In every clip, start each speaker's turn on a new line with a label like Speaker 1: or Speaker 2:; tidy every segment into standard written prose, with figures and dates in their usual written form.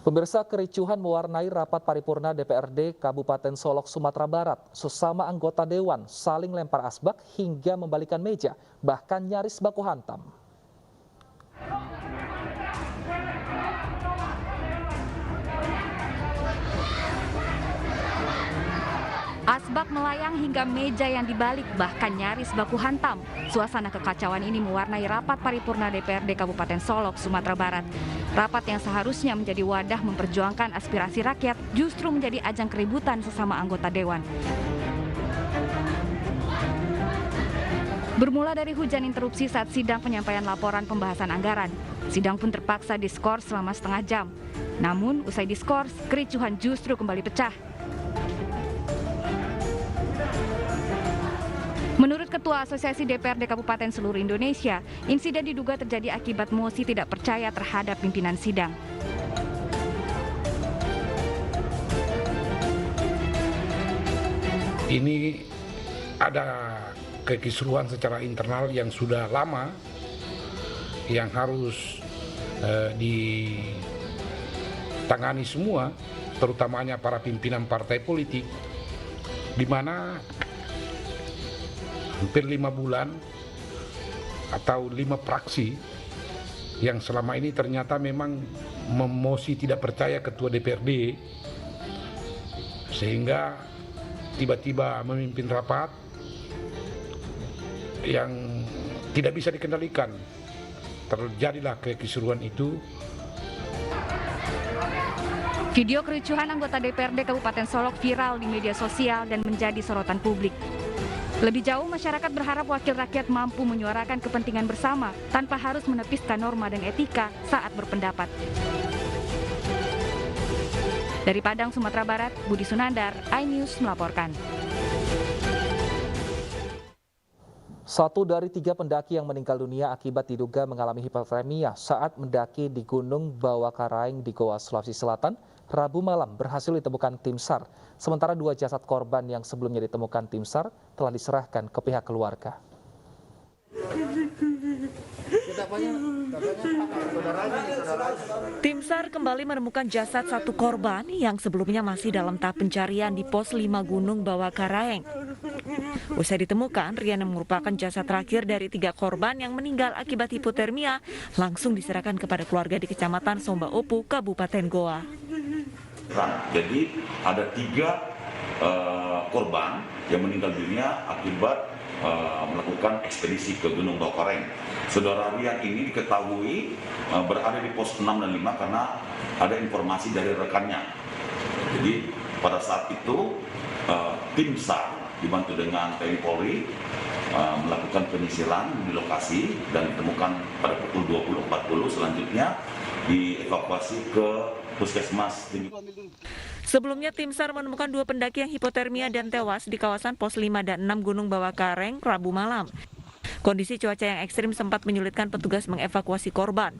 Speaker 1: Pemirsa, kericuhan mewarnai rapat paripurna DPRD Kabupaten Solok, Sumatera Barat. Sesama anggota dewan saling lempar asbak hingga membalikan meja, bahkan nyaris baku hantam.
Speaker 2: Asbak melayang hingga meja yang dibalik, bahkan nyaris baku hantam. Suasana kekacauan ini mewarnai rapat paripurna DPRD Kabupaten Solok, Sumatera Barat. Rapat yang seharusnya menjadi wadah memperjuangkan aspirasi rakyat justru menjadi ajang keributan sesama anggota dewan. Bermula dari hujan interupsi saat sidang penyampaian laporan pembahasan anggaran, sidang pun terpaksa diskors selama setengah jam. Namun, usai diskors, kericuhan justru kembali pecah. Menurut Ketua Asosiasi DPRD Kabupaten seluruh Indonesia, insiden diduga terjadi akibat mosi tidak percaya terhadap pimpinan sidang.
Speaker 3: Ini ada kekisruhan secara internal yang sudah lama, yang harus ditangani semua, terutamanya para pimpinan partai politik, di mana hampir 5 bulan atau 5 fraksi yang selama ini ternyata memang memosi tidak percaya ketua DPRD, sehingga tiba-tiba memimpin rapat yang tidak bisa dikendalikan. Terjadilah kekisruhan itu.
Speaker 2: Video kericuhan anggota DPRD Kabupaten Solok viral di media sosial dan menjadi sorotan publik. Lebih jauh, masyarakat berharap wakil rakyat mampu menyuarakan kepentingan bersama tanpa harus menepiskan norma dan etika saat berpendapat. Dari Padang, Sumatera Barat, Budi Sunandar, iNews melaporkan.
Speaker 1: 1 dari 3 pendaki yang meninggal dunia akibat diduga mengalami hipotermia saat mendaki di Gunung Bawakaraeng di Goa, Sulawesi Selatan, Rabu malam berhasil ditemukan tim SAR. Sementara 2 jasad korban yang sebelumnya ditemukan tim SAR telah diserahkan ke pihak keluarga.
Speaker 4: Tim SAR kembali menemukan jasad 1 korban yang sebelumnya masih dalam tahap pencarian di pos 5 Gunung Bawakaraeng. Usai ditemukan, Rian yang merupakan jasad terakhir dari 3 korban yang meninggal akibat hipotermia langsung diserahkan kepada keluarga di Kecamatan Somba Opu, Kabupaten Goa.
Speaker 5: Jadi ada 3 korban yang meninggal dunia akibat melakukan ekspedisi ke Gunung Bawakaraeng. Saudara Rian ini diketahui berada di pos 6 dan 5 karena ada informasi dari rekannya. Jadi pada saat itu tim SAR dibantu dengan TNI Polri melakukan penyisiran di lokasi dan ditemukan pada pukul 20.40. Selanjutnya dievakuasi ke Puskesmas.
Speaker 4: Sebelumnya tim SAR menemukan 2 pendaki yang hipotermia dan tewas di kawasan pos 5 dan 6 Gunung Bawakaraeng Rabu malam. Kondisi cuaca yang ekstrim sempat menyulitkan petugas mengevakuasi korban.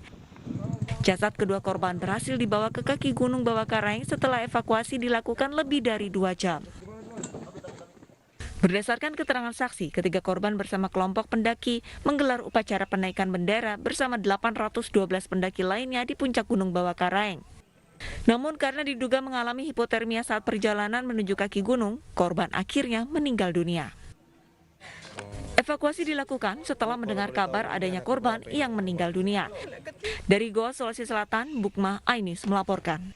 Speaker 4: Jasad kedua korban berhasil dibawa ke kaki Gunung Bawakaraeng setelah evakuasi dilakukan lebih dari 2 jam. Berdasarkan keterangan saksi, ketiga korban bersama kelompok pendaki menggelar upacara penaikan bendera bersama 812 pendaki lainnya di puncak Gunung Bawakaraeng. Namun karena diduga mengalami hipotermia saat perjalanan menuju kaki gunung, korban akhirnya meninggal dunia. Evakuasi dilakukan setelah mendengar kabar adanya korban yang meninggal dunia. Dari Goa, Sulawesi Selatan, Bukma, iNews melaporkan.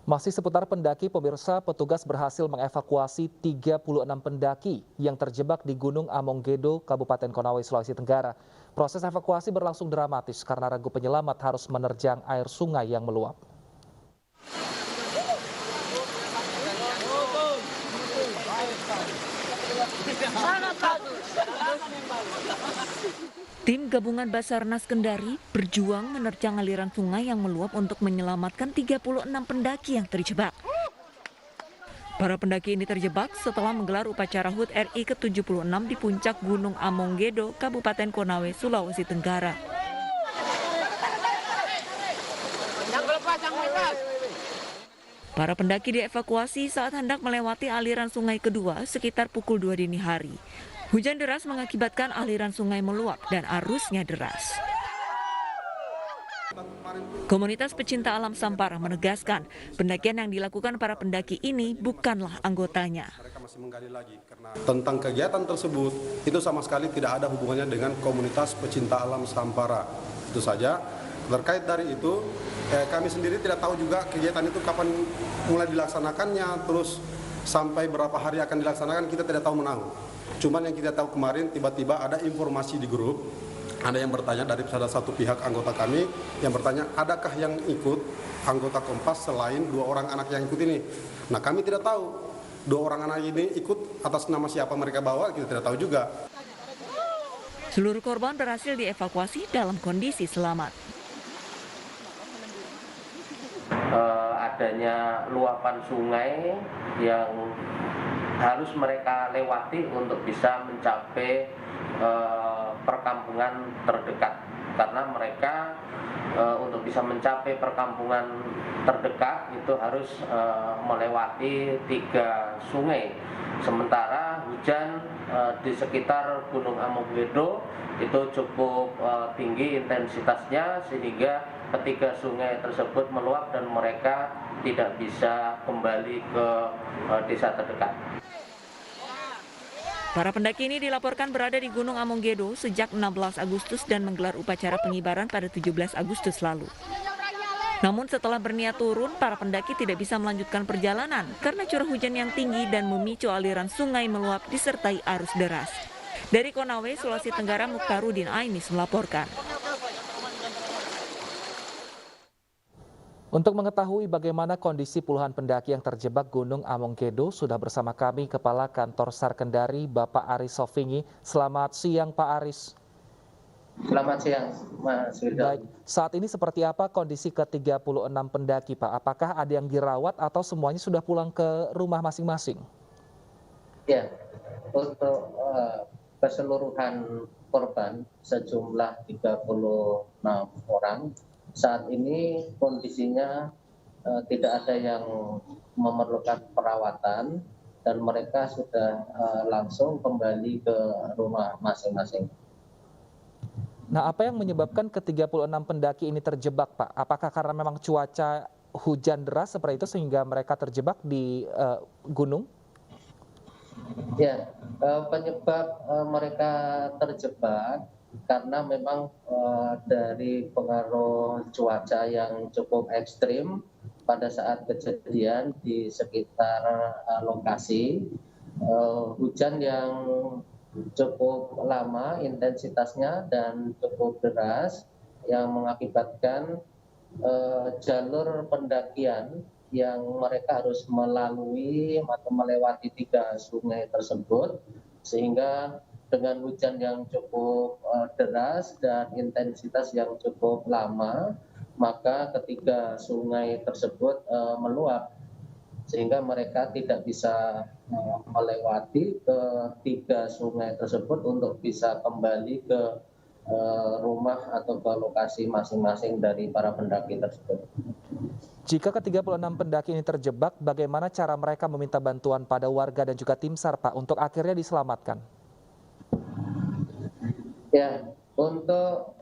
Speaker 1: Masih seputar pendaki, pemirsa, petugas berhasil mengevakuasi 36 pendaki yang terjebak di Gunung Amonggedo, Kabupaten Konawe, Sulawesi Tenggara. Proses evakuasi berlangsung dramatis karena regu penyelamat harus menerjang air sungai yang meluap.
Speaker 4: Tim gabungan Basarnas Kendari berjuang menerjang aliran sungai yang meluap untuk menyelamatkan 36 pendaki yang terjebak. Para pendaki ini terjebak setelah menggelar upacara HUT RI ke-76 di puncak Gunung Amonggedo, Kabupaten Konawe, Sulawesi Tenggara. Para pendaki dievakuasi saat hendak melewati aliran sungai kedua sekitar pukul 2 dini hari. Hujan deras mengakibatkan aliran sungai meluap dan arusnya deras.
Speaker 6: Kemarin
Speaker 4: Komunitas pecinta alam Sampara menegaskan pendakian yang dilakukan para pendaki ini bukanlah anggotanya.
Speaker 6: Mereka masih menggali lagi karena tentang kegiatan tersebut itu sama sekali tidak ada hubungannya dengan komunitas pecinta alam Sampara. Itu saja. Terkait dari itu, kami sendiri tidak tahu juga kegiatan itu kapan mulai dilaksanakannya, terus sampai berapa hari akan dilaksanakan kita tidak tahu menahu. Cuman yang kita tahu kemarin tiba-tiba ada informasi di grup. Ada yang bertanya dari salah satu pihak anggota kami yang bertanya, adakah yang ikut anggota Kompas selain 2 orang anak yang ikut ini? Nah, kami tidak tahu 2 orang anak ini ikut atas nama siapa mereka bawa, kita tidak tahu juga.
Speaker 4: Seluruh korban berhasil dievakuasi dalam kondisi selamat.
Speaker 7: Adanya luapan sungai yang harus mereka lewati untuk bisa mencapai perkampungan terdekat, karena mereka untuk bisa mencapai perkampungan terdekat itu harus melewati 3 sungai. Sementara hujan di sekitar Gunung Amonggedo itu cukup tinggi intensitasnya, sehingga ketika sungai tersebut meluap dan mereka tidak bisa kembali ke desa terdekat.
Speaker 4: Para pendaki ini dilaporkan berada di Gunung Amonggedo sejak 16 Agustus dan menggelar upacara pengibaran pada 17 Agustus lalu. Namun setelah berniat turun, para pendaki tidak bisa melanjutkan perjalanan karena curah hujan yang tinggi dan memicu aliran sungai meluap disertai arus deras. Dari Konawe, Sulawesi Tenggara, Mukhtarudin Ainis melaporkan.
Speaker 1: Untuk mengetahui bagaimana kondisi puluhan pendaki yang terjebak Gunung Amonggedo, sudah bersama kami Kepala Kantor SAR Kendari, Bapak Aris Sofingi. Selamat siang, Pak Aris.
Speaker 7: Selamat siang, Mas Wildan.
Speaker 1: Baik, saat ini seperti apa kondisi ke-36 pendaki, Pak? Apakah ada yang dirawat atau semuanya sudah pulang ke rumah masing-masing?
Speaker 7: Ya, untuk keseluruhan korban sejumlah 36 orang. Saat ini kondisinya tidak ada yang memerlukan perawatan dan mereka sudah langsung kembali ke rumah masing-masing.
Speaker 1: Nah, apa yang menyebabkan ke-36 pendaki ini terjebak, Pak? Apakah karena memang cuaca hujan deras seperti itu sehingga mereka terjebak di gunung?
Speaker 7: Ya, penyebab mereka terjebak karena memang dari pengaruh cuaca yang cukup ekstrim pada saat kejadian di sekitar lokasi, hujan yang cukup lama intensitasnya dan cukup deras yang mengakibatkan jalur pendakian yang mereka harus melalui atau melewati 3 sungai tersebut, sehingga dengan hujan yang cukup deras dan intensitas yang cukup lama, maka ketiga sungai tersebut meluap, sehingga mereka tidak bisa melewati ke 3 sungai tersebut untuk bisa kembali ke rumah atau ke lokasi masing-masing dari para pendaki tersebut.
Speaker 1: Jika ke-36 pendaki ini terjebak, bagaimana cara mereka meminta bantuan pada warga dan juga tim SAR, Pak, untuk akhirnya diselamatkan?
Speaker 7: Ya, untuk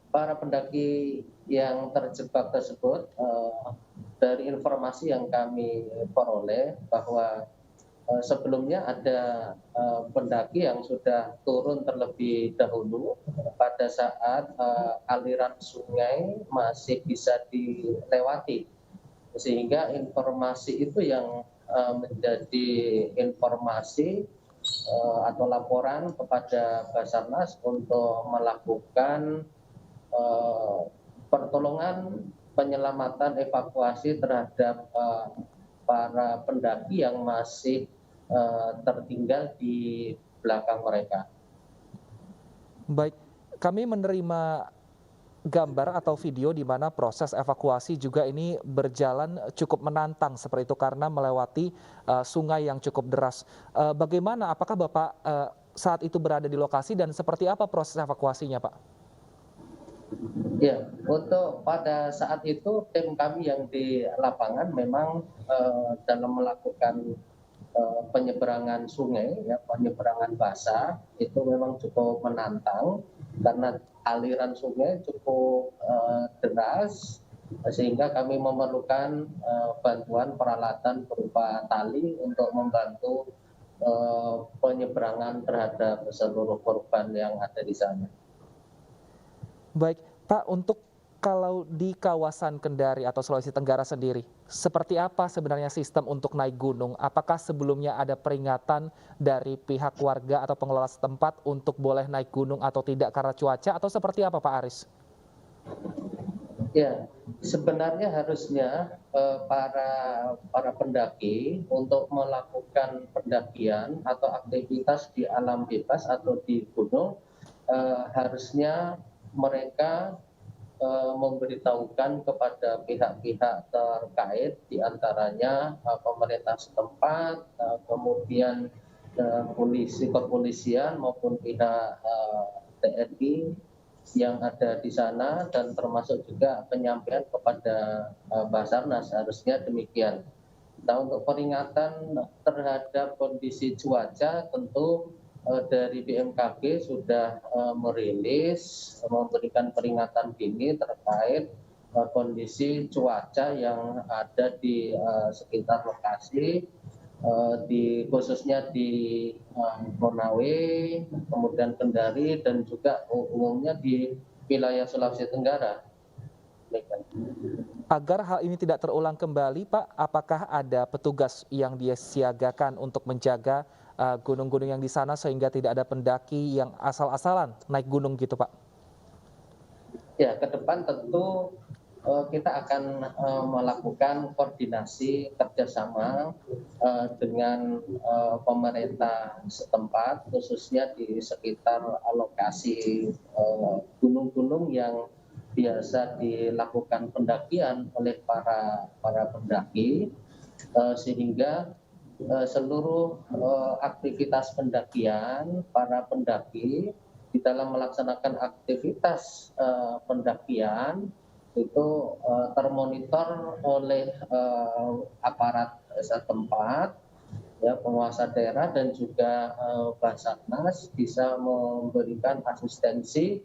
Speaker 7: para pendaki yang terjebak tersebut, dari informasi yang kami peroleh bahwa sebelumnya ada pendaki yang sudah turun terlebih dahulu pada saat aliran sungai masih bisa dilewati, sehingga informasi itu yang menjadi informasi atau laporan kepada Basarnas untuk melakukan pertolongan penyelamatan evakuasi terhadap para pendaki yang masih tertinggal di belakang mereka.
Speaker 1: Baik, kami menerima gambar atau video di mana proses evakuasi juga ini berjalan cukup menantang seperti itu karena melewati sungai yang cukup deras. Bagaimana, apakah Bapak saat itu berada di lokasi dan seperti apa proses evakuasinya, Pak?
Speaker 7: Ya, untuk pada saat itu tim kami yang di lapangan memang dalam melakukan penyeberangan sungai, ya, penyeberangan basah itu memang cukup menantang karena aliran sungai cukup deras sehingga kami memerlukan bantuan peralatan berupa tali untuk membantu penyeberangan terhadap seluruh korban yang ada di sana.
Speaker 1: Baik, Pak, untuk kalau di kawasan Kendari atau Sulawesi Tenggara sendiri, seperti apa sebenarnya sistem untuk naik gunung? Apakah sebelumnya ada peringatan dari pihak warga atau pengelola setempat untuk boleh naik gunung atau tidak karena cuaca, atau seperti apa, Pak Aris?
Speaker 7: Ya, sebenarnya harusnya para pendaki untuk melakukan pendakian atau aktivitas di alam bebas atau di gunung harusnya mereka memberitahukan kepada pihak-pihak terkait, diantaranya pemerintah setempat, kemudian kepolisian maupun pihak TNI yang ada di sana, dan termasuk juga penyampaian kepada Basarnas, harusnya demikian. Nah, untuk peringatan terhadap kondisi cuaca tentu dari BMKG sudah merilis, memberikan peringatan dini terkait kondisi cuaca yang ada di sekitar lokasi, khususnya di Konawe, kemudian Kendari, dan juga umumnya di wilayah Sulawesi Tenggara.
Speaker 1: Agar hal ini tidak terulang kembali, Pak, apakah ada petugas yang disiagakan untuk menjaga gunung-gunung yang di sana sehingga tidak ada pendaki yang asal-asalan naik gunung gitu, Pak?
Speaker 7: Ya, ke depan tentu kita akan melakukan koordinasi kerjasama dengan pemerintah setempat, khususnya di sekitar lokasi gunung-gunung yang biasa dilakukan pendakian oleh para pendaki, sehingga seluruh aktivitas pendakian para pendaki di dalam melaksanakan aktivitas pendakian itu termonitor oleh aparat setempat, ya, penguasa daerah, dan juga Basarnas bisa memberikan asistensi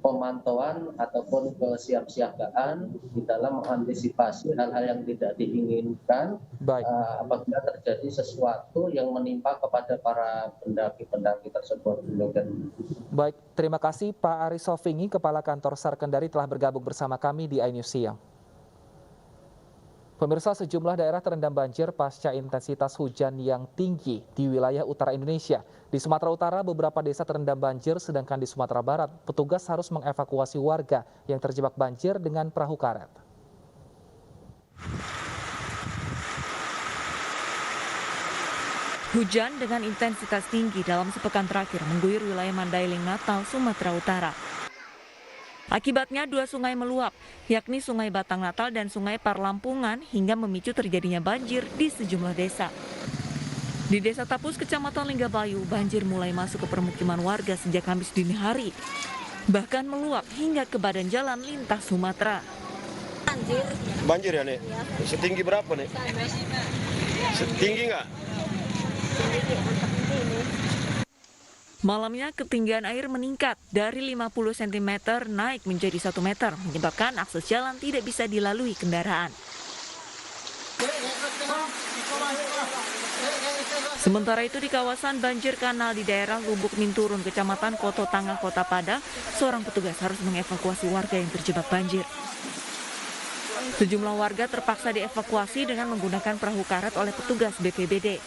Speaker 7: pemantauan ataupun kesiapsiagaan di dalam mengantisipasi hal-hal yang tidak diinginkan.
Speaker 1: Baik.
Speaker 7: Apabila terjadi sesuatu yang menimpa kepada para pendaki-pendaki tersebut.
Speaker 1: Baik, terima kasih Pak Aris Sofingi, Kepala Kantor SAR Kendari, telah bergabung bersama kami di iNews Siang. Pemirsa, sejumlah daerah terendam banjir pasca intensitas hujan yang tinggi di wilayah utara Indonesia. Di Sumatera Utara, beberapa desa terendam banjir, sedangkan di Sumatera Barat, petugas harus mengevakuasi warga yang terjebak banjir dengan perahu karet.
Speaker 4: Hujan dengan intensitas tinggi dalam sepekan terakhir mengguyur wilayah Mandailing, Natal, Sumatera Utara. Akibatnya 2 sungai meluap, yakni Sungai Batang Natal dan Sungai Parlampungan, hingga memicu terjadinya banjir di sejumlah desa. Di Desa Tapus, Kecamatan Linggabayu, banjir mulai masuk ke permukiman warga sejak Kamis dini hari. Bahkan meluap hingga ke badan jalan lintas Sumatera.
Speaker 8: Banjir ya, Nek? Setinggi berapa, Nek? Setinggi nggak?
Speaker 4: Malamnya ketinggian air meningkat dari 50 cm naik menjadi 1 meter, menyebabkan akses jalan tidak bisa dilalui kendaraan. Sementara itu di kawasan banjir kanal di daerah Lubuk Minturun, Kecamatan Koto Tangah, Kota Padang, seorang petugas harus mengevakuasi warga yang terjebak banjir. Sejumlah warga terpaksa dievakuasi dengan menggunakan perahu karet oleh petugas BPBD.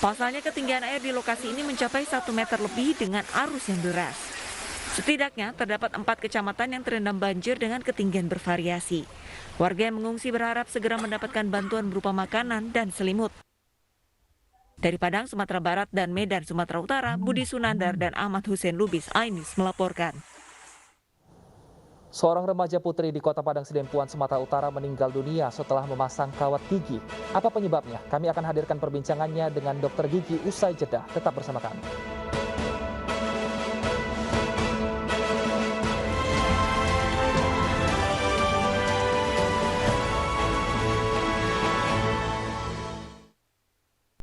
Speaker 4: Pasalnya ketinggian air di lokasi ini mencapai 1 meter lebih dengan arus yang deras. Setidaknya terdapat 4 kecamatan yang terendam banjir dengan ketinggian bervariasi. Warga yang mengungsi berharap segera mendapatkan bantuan berupa makanan dan selimut. Dari Padang, Sumatera Barat dan Medan, Sumatera Utara, Budi Sunandar dan Ahmad Hussein Lubis, iNews melaporkan.
Speaker 1: Seorang remaja putri di Kota Padang Sidempuan, Sumatera Utara meninggal dunia setelah memasang kawat gigi. Apa penyebabnya? Kami akan hadirkan perbincangannya dengan dokter gigi usai jeda. Tetap bersama kami.